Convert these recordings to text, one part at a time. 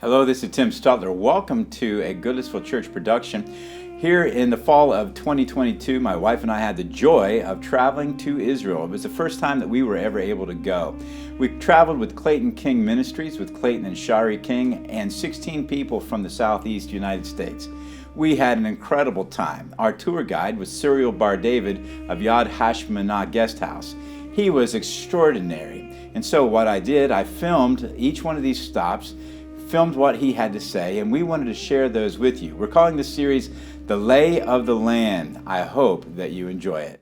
Hello, this is Tim Stutler. Welcome to a Goodlettsville Church production. Here in the fall of 2022, my wife and I had the joy of traveling to Israel. It was the first time that we were ever able to go. We traveled with Clayton King Ministries, with Clayton and Shari King, and 16 people from the Southeast United States. We had an incredible time. Our tour guide was Cyril Bar David of Yad Hashmanah Guest House. He was extraordinary. And so what I did, I filmed each one of these stops, filmed what he had to say, and we wanted to share those with you. We're calling this series The Lay of the Land. I hope that you enjoy it.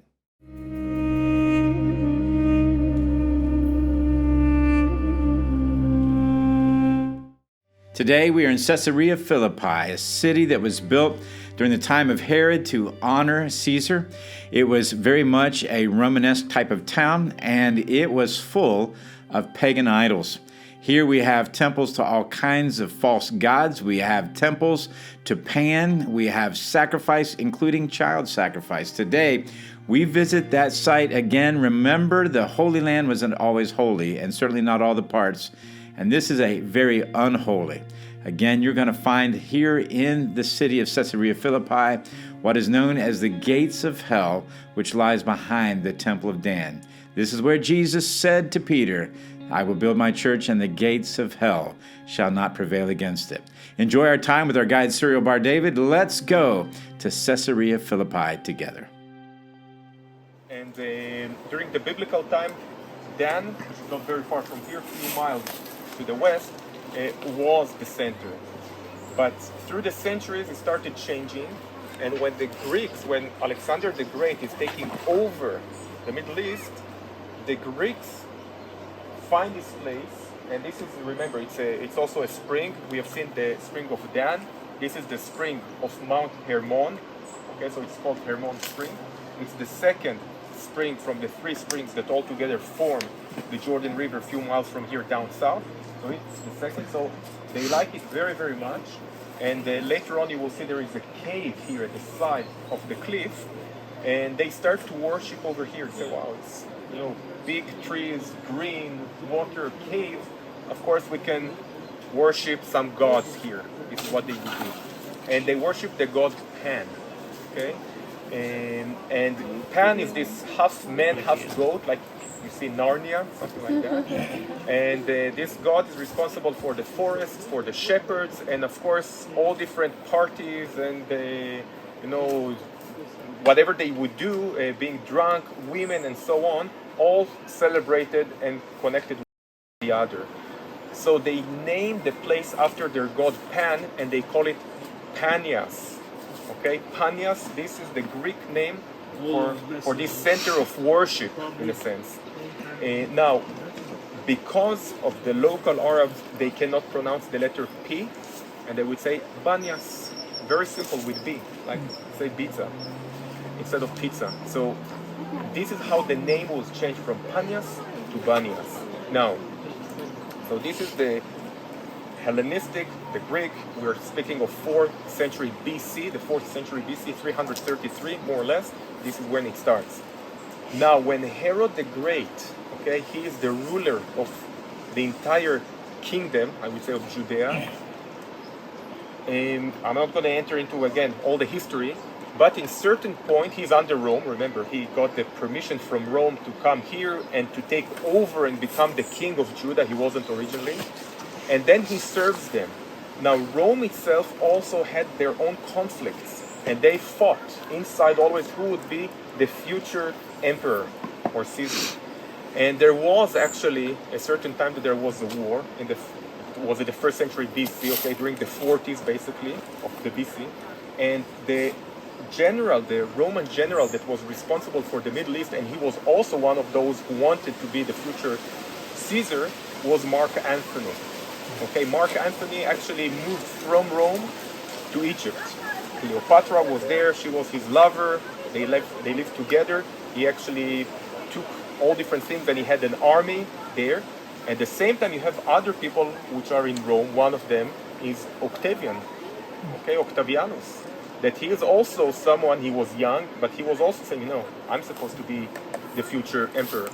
Today we are in Caesarea Philippi, a city that was built during the time of Herod to honor Caesar. It was very much a Romanesque type of town, and it was full of pagan idols. Here we have temples to all kinds of false gods. We have temples to Pan. We have sacrifice, including child sacrifice. Today, we visit that site again. Remember, the Holy Land wasn't always holy, and certainly not all the parts. And this is a very unholy. Again, you're going to find here in the city of Caesarea Philippi what is known as the gates of hell, which lies behind the Temple of Dan. This is where Jesus said to Peter, I will build my church, and the gates of hell shall not prevail against it. Enjoy our time with our guide, Cyril Bar David. Let's go to Caesarea Philippi together. And during the biblical time, Dan, which is not very far from here, a few miles to the west, was the center. But through the centuries, it started changing. And when when Alexander the Great is taking over the Middle East, the Greeks find this place, and this is, remember, it's also a spring. We have seen the spring of Dan. This is the spring of Mount Hermon. Okay, so it's called Hermon Spring. It's the second spring from the three springs that all together form the Jordan River a few miles from here down south. So it's the second. So they like it very, very much. And later on, you will see there is a cave here at the side of the cliff, and they start to worship over here. Say, wow, it's big trees, green, water, cave. Of course, we can worship some gods here. This is what they would do. And they worship the god Pan. Okay? And Pan is this half man, half goat, like you see Narnia, something like that. And this god is responsible for the forests, for the shepherds, and of course, all different parties and, whatever they would do, being drunk, women, and so on, all celebrated and connected with the other. So they named the place after their god Pan, and they call it Panias. Okay, Panias, this is the Greek name for this center of worship, in a sense. Now, because of the local Arabs, they cannot pronounce the letter P, and they would say Banias. Very simple with B, like say pizza instead of pizza. So this is how the name was changed from Panias to Banias. Now, so this is the Hellenistic, the Greek. We're speaking of 4th century BC, the 4th century BC, 333 more or less. This is when it starts. Now, when Herod the Great, okay, he is the ruler of the entire kingdom, I would say, of Judea. I'm not going to enter into, again, all the history, but in certain point, he's under Rome. Remember, he got the permission from Rome to come here and to take over and become the king of Judah. He wasn't originally. And then he serves them. Now, Rome itself also had their own conflicts, and they fought inside always who would be the future emperor or Caesar. And there was actually a certain time that there was a war in the 1st century BC, okay, during the 40s basically of the BC. And the Roman general that was responsible for the Middle East, and he was also one of those who wanted to be the future Caesar, was Mark Antony. Okay, Mark Antony actually moved from Rome to Egypt. Cleopatra was there, she was his lover, they lived together. He actually took all different things, and he had an army there. At the same time, you have other people which are in Rome. One of them is Octavian, okay, Octavianus. That he is also someone, he was young, but he was also saying, I'm supposed to be the future emperor.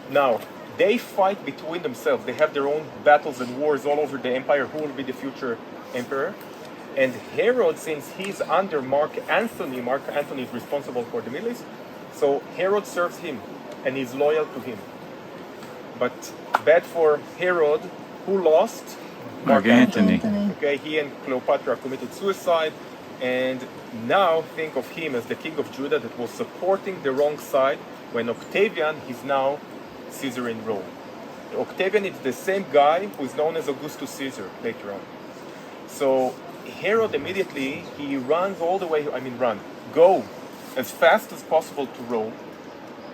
Now, they fight between themselves. They have their own battles and wars all over the empire. Who will be the future emperor? And Herod, since he's under Mark Antony is responsible for the Middle East, so Herod serves him and he's loyal to him. But bad for Herod, who lost? Mark Antony. Okay, he and Cleopatra committed suicide, and now think of him as the king of Judah that was supporting the wrong side when Octavian is now Caesar in Rome. Octavian is the same guy who is known as Augustus Caesar later on. So Herod immediately, he runs all the way, go as fast as possible to Rome,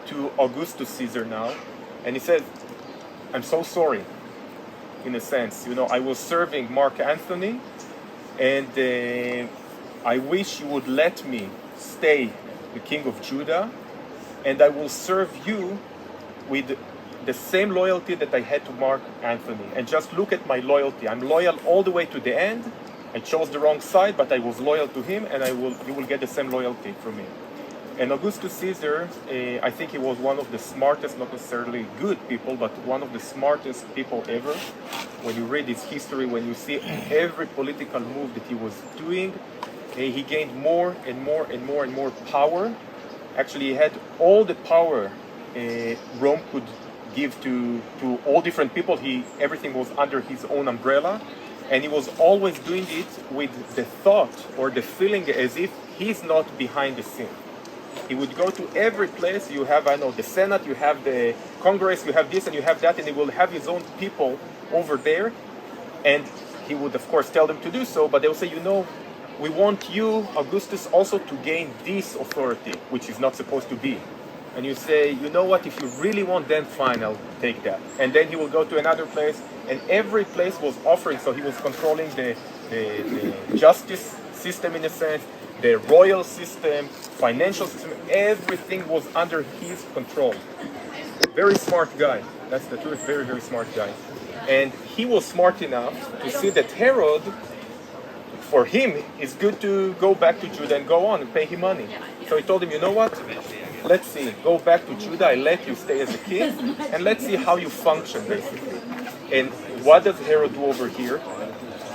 to Augustus Caesar now, and he says, I'm so sorry, in a sense. I was serving Mark Antony, and I wish you would let me stay the king of Judah, and I will serve you with the same loyalty that I had to Mark Antony. And just look at my loyalty. I'm loyal all the way to the end. I chose the wrong side, but I was loyal to him, and you will get the same loyalty from me. And Augustus Caesar, I think he was one of the smartest, not necessarily good people, but one of the smartest people ever. When you read his history, when you see every political move that he was doing, he gained more and more and more and more power. Actually, he had all the power Rome could give to all different people. Everything was under his own umbrella, and he was always doing it with the thought or the feeling as if he's not behind the scene. He would go to every place. You have, the Senate, you have the Congress, you have this and you have that, and he will have his own people over there. And he would, of course, tell them to do so, but they will say, we want you, Augustus, also to gain this authority, which is not supposed to be. And you say, you know what, if you really want, then fine, I'll take that. And then he will go to another place, and every place was offering, so he was controlling the justice system in a sense, the royal system, financial system, everything was under his control. Very smart guy. That's the truth, very, very smart guy. And he was smart enough to see that Herod, for him, it's good to go back to Judah and go on and pay him money. So he told him, you know what? Let's see, go back to Judah, I let you stay as a king, and let's see how you function, basically. And what does Herod do over here?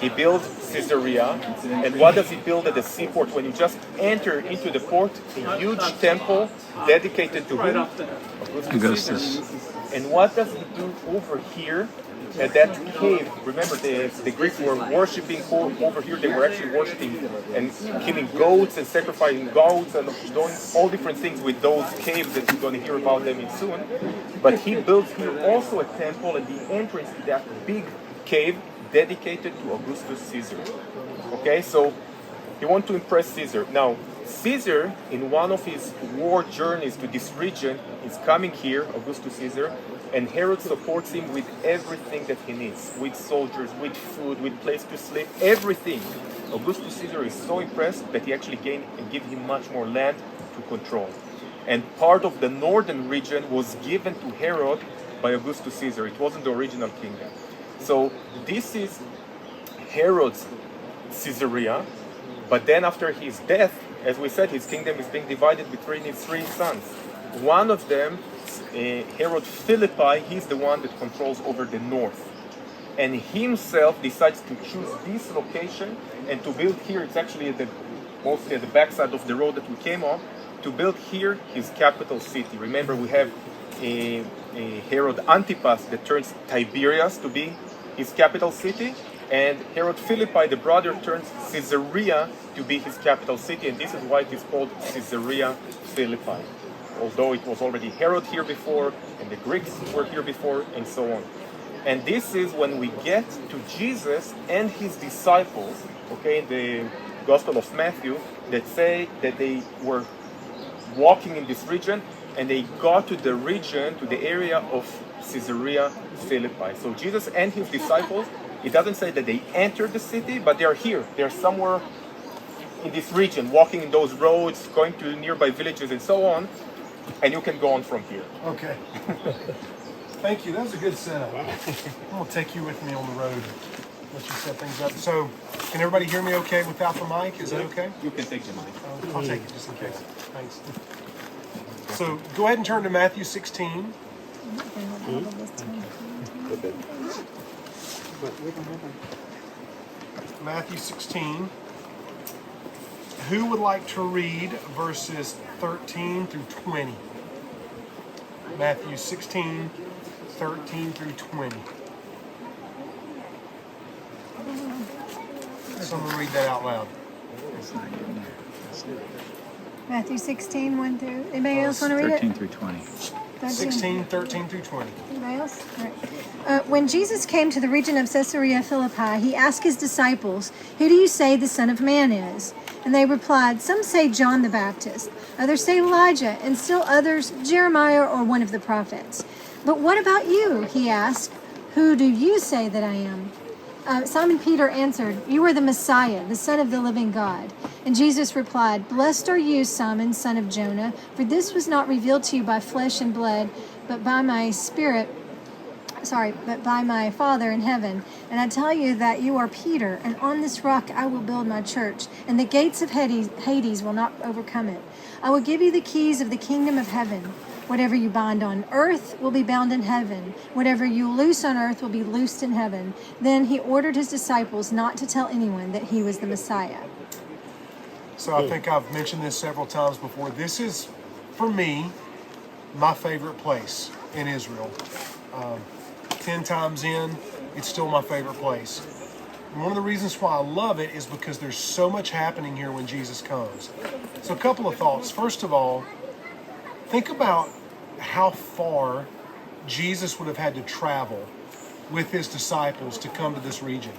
He builds Caesarea, and what does he build at the seaport? When you just enter into the port, a huge temple dedicated to whom? Augustus. And what does he do over here at that cave? Remember, the Greeks were worshipping over here. They were actually worshipping and killing goats and sacrificing goats and doing all different things with those caves that you're going to hear about them in soon. But he builds here also a temple at the entrance to that big cave dedicated to Augustus Caesar. Okay, so he wants to impress Caesar. Now, Caesar, in one of his war journeys to this region, is coming here, Augustus Caesar, and Herod supports him with everything that he needs, with soldiers, with food, with place to sleep, everything. Augustus Caesar is so impressed that he actually give him much more land to control. And part of the northern region was given to Herod by Augustus Caesar. It wasn't the original kingdom. So this is Herod's Caesarea, but then after his death, as we said, his kingdom is being divided between his three sons. One of them, Herod Philippi, he's the one that controls over the north. And himself decides to choose this location and to build here. It's actually mostly at the backside of the road that we came on, to build here his capital city. Remember, we have Herod Antipas that turns Tiberias to be his capital city, and Herod Philippi, the brother, turns Caesarea to be his capital city, and this is why it is called Caesarea Philippi. Although it was already Herod here before, and the Greeks were here before, and so on. And this is when we get to Jesus and his disciples, okay, in the Gospel of Matthew, that say that they were walking in this region, and they got to the region, to the area of Caesarea Philippi. So Jesus and his disciples, it doesn't say that they entered the city, but they are here. They are somewhere in this region, walking in those roads, going to nearby villages and so on, and you can go on from here. Okay. Thank you. That was a good setup. I'm going to take you with me on the road. Let you set things up. So, can everybody hear me okay without the mic? Is that okay? You can take the mic. I'll take it just in case. Thanks. So, go ahead and turn to Matthew 16. Matthew 16. Who would like to read verses 13 through 20? Matthew 16, 13 through 20. Someone read that out loud. Matthew 16, 1 through. Anybody else want to read 13 it? through 20. 16, 13 through 20. Anybody else? All right. When Jesus came to the region of Caesarea Philippi, he asked his disciples, "Who do you say the Son of Man is?" And they replied, "Some say John the Baptist, others say Elijah, and still others Jeremiah or one of the prophets. But what about you?" he asked. "Who do you say that I am?" Simon Peter answered, "You are the Messiah, the Son of the living God." And Jesus replied, "Blessed are you, Simon, son of Jonah, for this was not revealed to you by flesh and blood, but by my Father in heaven. And I tell you that you are Peter, and on this rock I will build my church, and the gates of Hades will not overcome it. I will give you the keys of the kingdom of heaven. Whatever you bind on earth will be bound in heaven. Whatever you loose on earth will be loosed in heaven." Then he ordered his disciples not to tell anyone that he was the Messiah. So I think I've mentioned this several times before. This is, for me, my favorite place in Israel. 10 times in, it's still my favorite place. And one of the reasons why I love it is because there's so much happening here when Jesus comes. So a couple of thoughts. First of all, think about how far Jesus would have had to travel with his disciples to come to this region.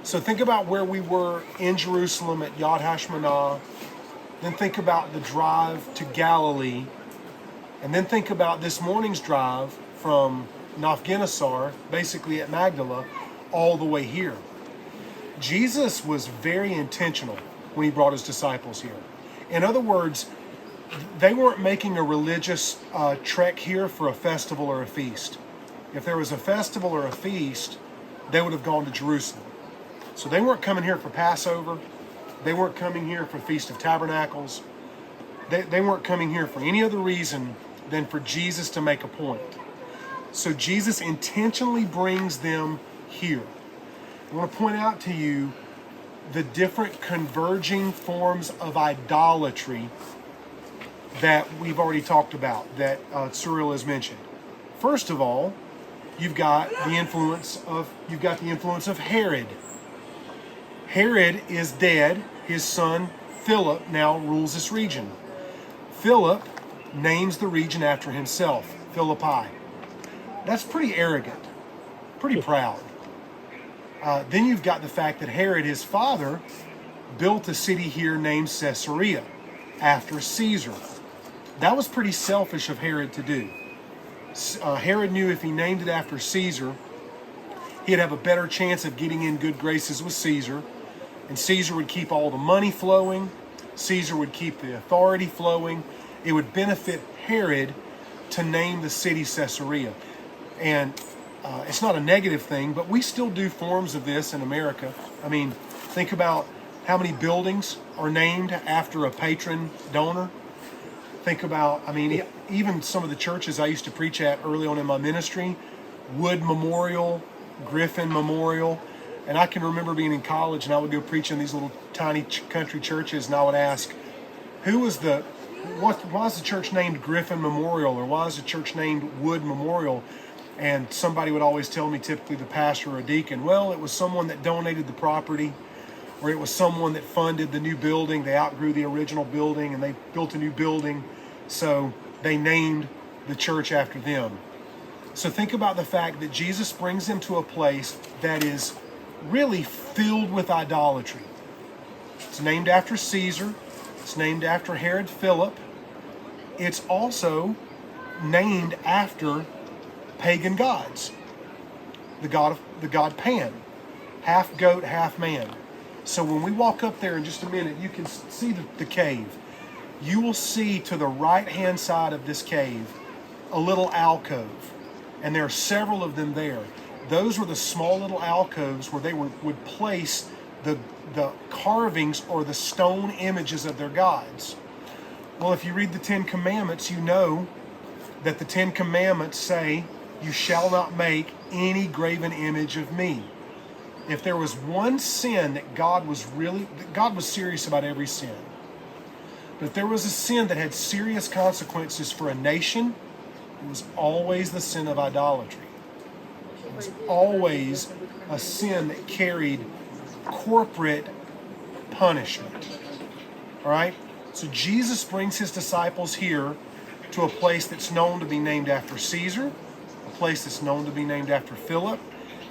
So think about where we were in Jerusalem at Yad Hashmanah. Then think about the drive to Galilee. And then think about this morning's drive from Nafgenesar, basically at Magdala, all the way here. Jesus was very intentional when he brought his disciples here. In other words, they weren't making a religious trek here for a festival or a feast. If there was a festival or a feast, they would have gone to Jerusalem. So they weren't coming here for Passover. They weren't coming here for Feast of Tabernacles. They weren't coming here for any other reason than for Jesus to make a point. So Jesus intentionally brings them here. I want to point out to you the different converging forms of idolatry that we've already talked about, that Cyril has mentioned. First of all, you've got the influence of Herod. Herod is dead. His son Philip now rules this region. Philip names the region after himself, Philippi. That's pretty arrogant, pretty proud. Then you've got the fact that Herod, his father, built a city here named Caesarea after Caesar. That was pretty selfish of Herod to do. Herod knew if he named it after Caesar, he'd have a better chance of getting in good graces with Caesar. And Caesar would keep all the money flowing. Caesar would keep the authority flowing. It would benefit Herod to name the city Caesarea. And it's not a negative thing, but we still do forms of this in America. I mean, think about how many buildings are named after a patron donor. Think about, even some of the churches I used to preach at early on in my ministry, Wood Memorial, Griffin Memorial. And I can remember being in college and I would go preach in these little tiny country churches, and I would ask, why is the church named Griffin Memorial, or why is the church named Wood Memorial? And somebody would always tell me, typically the pastor or a deacon, well, it was someone that donated the property, or it was someone that funded the new building. They outgrew the original building and they built a new building, so they named the church after them. So think about the fact that Jesus brings them to a place that is really filled with idolatry. It's named after Caesar. It's named after Herod Philip. It's also named after pagan gods. The god Pan, half goat, half man. So when we walk up there in just a minute, you can see the cave. You will see to the right-hand side of this cave a little alcove, and there are several of them there. Those were the small little alcoves where they would place the carvings or the stone images of their gods. Well, if you read the Ten Commandments, you know that the Ten Commandments say, you shall not make any graven image of me. If there was one sin that God was serious about every sin. But if there was a sin that had serious consequences for a nation, it was always the sin of idolatry. It was always a sin that carried corporate punishment. All right? So Jesus brings his disciples here to a place that's known to be named after Caesar, a place that's known to be named after Philip,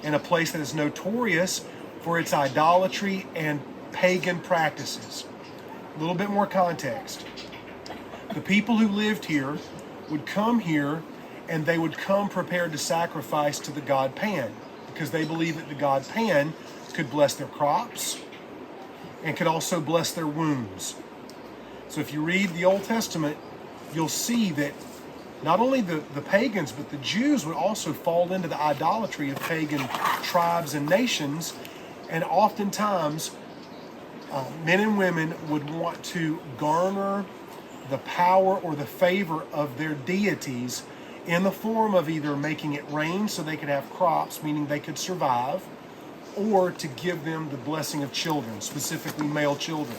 and a place that is notorious for its idolatry and pagan practices. A little bit more context. The people who lived here would come here and they would come prepared to sacrifice to the god Pan, because they believed that the god Pan could bless their crops and could also bless their wombs. So if you read the Old Testament, you'll see that not only the pagans, but the Jews would also fall into the idolatry of pagan tribes and nations. And oftentimes, men and women would want to garner the power or the favor of their deities in the form of either making it rain so they could have crops, meaning they could survive, or to give them the blessing of children, specifically male children.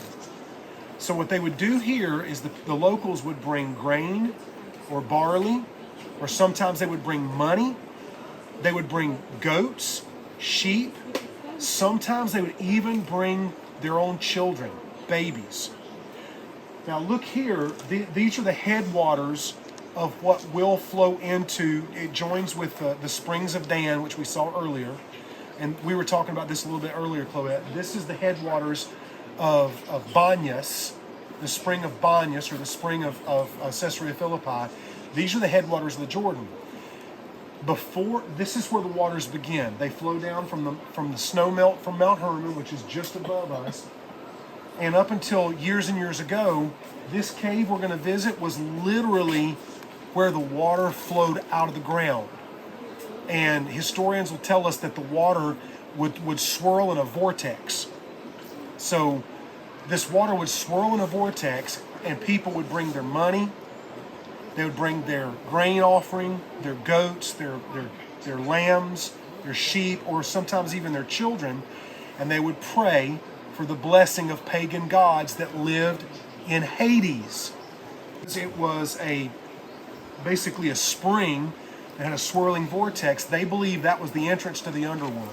So what they would do here is the locals would bring grain or barley, or sometimes they would bring money. They would bring goats, sheep. Sometimes they would even bring their own children, babies. Now look here, these are the headwaters of what will flow into, it joins with the springs of Dan, which we saw earlier. And we were talking about this a little bit earlier, Chloe. This is the headwaters of Banyas, the spring of Banyas, or the spring of Caesarea Philippi. These are the headwaters of the Jordan. This is where the waters begin. They flow down from the snow melt from Mount Hermon, which is just above us. And up until years and years ago, this cave we're going to visit was literally where the water flowed out of the ground. And historians will tell us that the water would swirl in a vortex. So this water would swirl in a vortex, and people would bring their money. They would bring their grain offering, their goats, their lambs, their sheep, or sometimes even their children, and they would pray for the blessing of pagan gods that lived in Hades. It was basically a spring that had a swirling vortex. They believed that was the entrance to the underworld.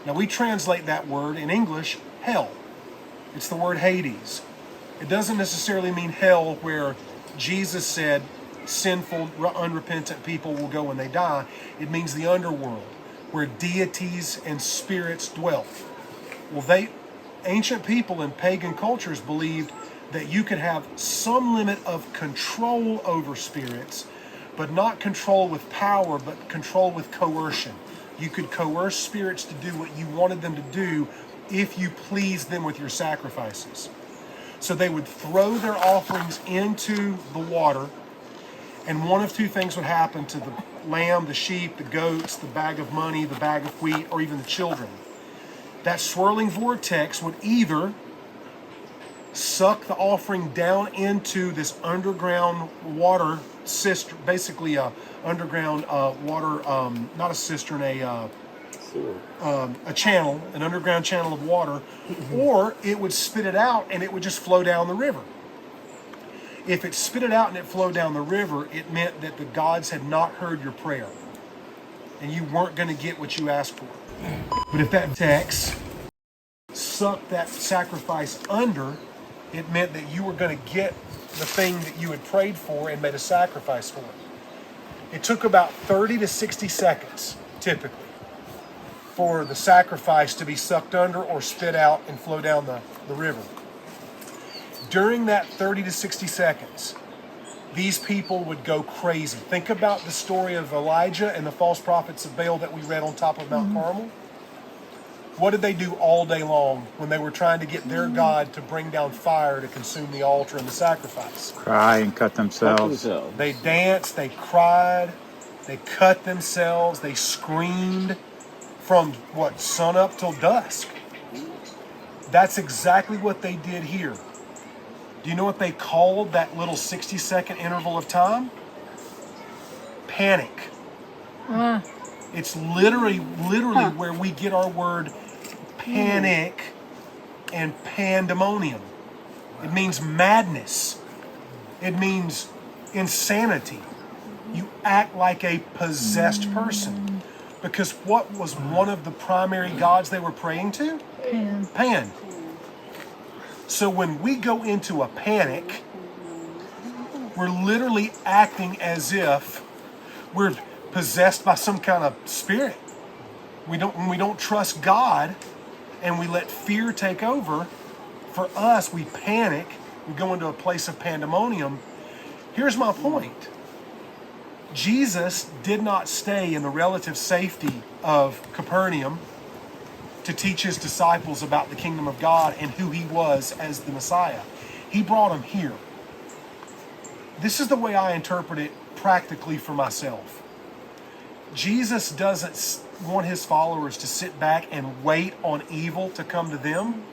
Now we translate that word in English, hell. It's the word Hades. It doesn't necessarily mean hell where Jesus said sinful, unrepentant people will go when they die. It means the underworld, where deities and spirits dwelt. Well, ancient people in pagan cultures believed that you could have some limit of control over spirits, but not control with power, but control with coercion. You could coerce spirits to do what you wanted them to do if you pleased them with your sacrifices. So they would throw their offerings into the water, and one of two things would happen to the lamb, the sheep, the goats, the bag of money, the bag of wheat, or even the children. That swirling vortex would either suck the offering down into this underground water cistern, basically a underground water, not a cistern, a channel, an underground channel of water, or it would spit it out and it would just flow down the river. If it spit it out and it flowed down the river, it meant that the gods had not heard your prayer and you weren't going to get what you asked for. But if that text sucked that sacrifice under, it meant that you were going to get the thing that you had prayed for and made a sacrifice for. It took about 30 to 60 seconds, typically, for the sacrifice to be sucked under or spit out and flow down the river. During that 30 to 60 seconds, these people would go crazy. Think about the story of Elijah and the false prophets of Baal that we read on top of Mount Carmel. What did they do all day long when they were trying to get their God to bring down fire to consume the altar and the sacrifice? Cry and cut themselves. They danced, they cried, they cut themselves, they screamed from sun up till dusk. That's exactly what they did here. Do you know what they called that little 60-second interval of time? panic. Ah, It's literally where we get our word panic and pandemonium. It means madness. It means insanity. You act like a possessed person. Because what was one of the primary gods they were praying to? Pan. Pan. So when we go into a panic, we're literally acting as if we're possessed by some kind of spirit. When we don't trust God and we let fear take over, for us, we panic, we go into a place of pandemonium. Here's my point. Jesus did not stay in the relative safety of Capernaum to teach his disciples about the kingdom of God and who he was as the Messiah. He brought them here. This is the way I interpret it practically for myself. Jesus doesn't want his followers to sit back and wait on evil to come to them.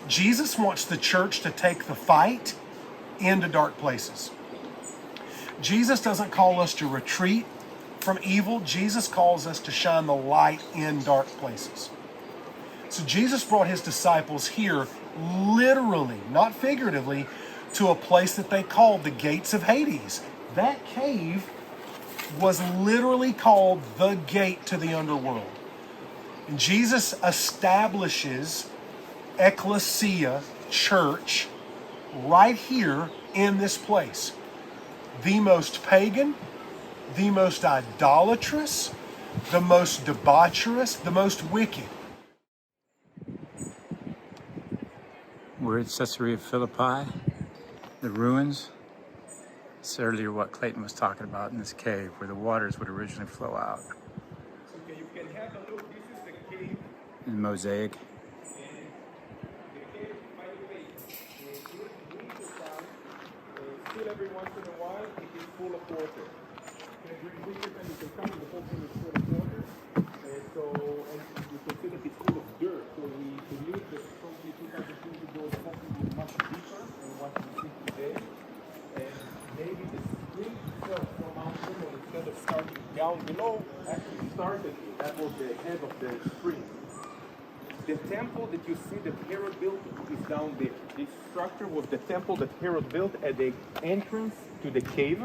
Jesus wants the church to take the fight into dark places. Jesus doesn't call us to retreat from evil. Jesus calls us to shine the light in dark places. So Jesus brought his disciples here, literally, not figuratively, to a place that they called the gates of Hades. That cave was literally called the gate to the underworld. And Jesus establishes ecclesia, church, right here in this place. The most pagan, the most idolatrous, the most debaucherous, the most wicked. We're at Caesarea Philippi, the ruins. It's earlier what Clayton was talking about in this cave where the waters would originally flow out. Okay, you can have a look. This is the cave. In mosaic. Still every once in a while it is full of water. And during winter time you can come and the whole thing is full of water. And you can see that it's full of dirt. So we believe that probably 2,000 years ago something was much deeper than what we see today. And maybe the spring itself from Mount Hermon, instead of starting down below, actually started here. That was the head of the spring. The temple that you see that Herod built is down there. This structure was the temple that Herod built at the entrance to the cave.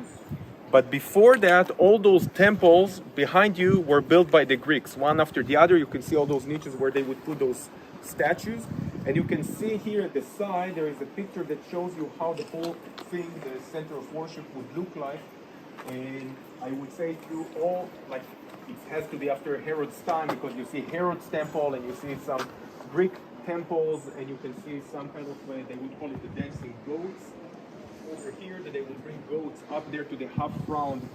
But before that, all those temples behind you were built by the Greeks, one after the other. You can see all those niches where they would put those statues. And you can see here at the side, there is a picture that shows you how the whole thing, the center of worship, would look like. And I would say through all, like, it has to be after Herod's time, because you see Herod's temple and you see some Greek temples, and you can see some kind of, they would call it the dancing goats over here, that they would bring goats up there to the half-round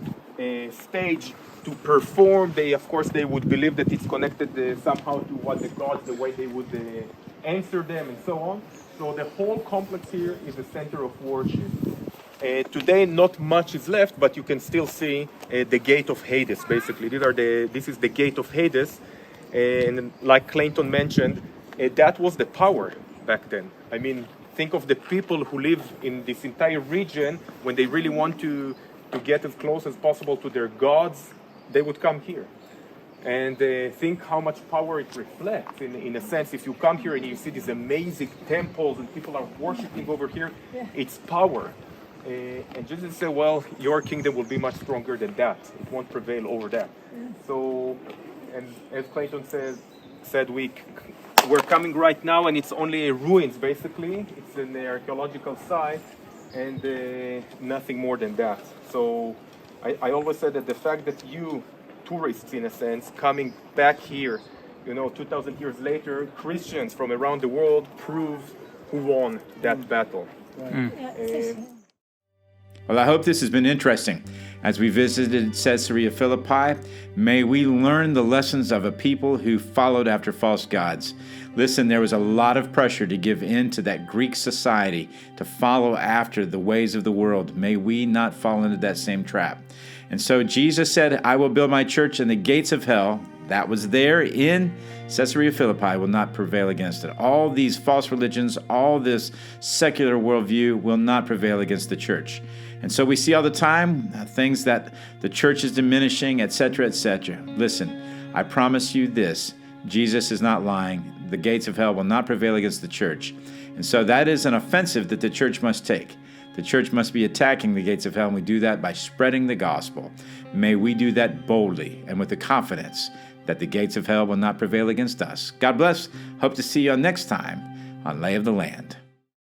stage to perform. Of course, they would believe that it's connected somehow to what the gods, the way they would answer them and so on. So the whole complex here is the center of worship. Today, not much is left, but you can still see the gate of Hades, basically. This is the gate of Hades. And like Clayton mentioned, that was the power back then. I mean, think of the people who live in this entire region. When they really want to get as close as possible to their gods, they would come here. And think how much power it reflects. In a sense, if you come here and you see these amazing temples and people are worshiping over here, it's power. And Jesus said, well, your kingdom will be much stronger than that. It won't prevail over that. So, and as Clayton said, we're coming right now, and it's only ruins, basically. It's an archaeological site, and nothing more than that. So I always said that the fact that you, tourists in a sense, coming back here, 2,000 years later, Christians from around the world prove who won that battle. Well, I hope this has been interesting. As we visited Caesarea Philippi, may we learn the lessons of a people who followed after false gods. Listen, there was a lot of pressure to give in to that Greek society, to follow after the ways of the world. May we not fall into that same trap. And so Jesus said, I will build my church, and the gates of hell, that was there in Caesarea Philippi will not prevail against it. All these false religions, all this secular worldview will not prevail against the church. And so we see all the time things that the church is diminishing, etc., etc. Listen, I promise you this, Jesus is not lying. The gates of hell will not prevail against the church. And so that is an offensive that the church must take. The church must be attacking the gates of hell, and we do that by spreading the gospel. May we do that boldly and with the confidence that the gates of hell will not prevail against us. God bless. Hope to see you next time on Lay of the Land.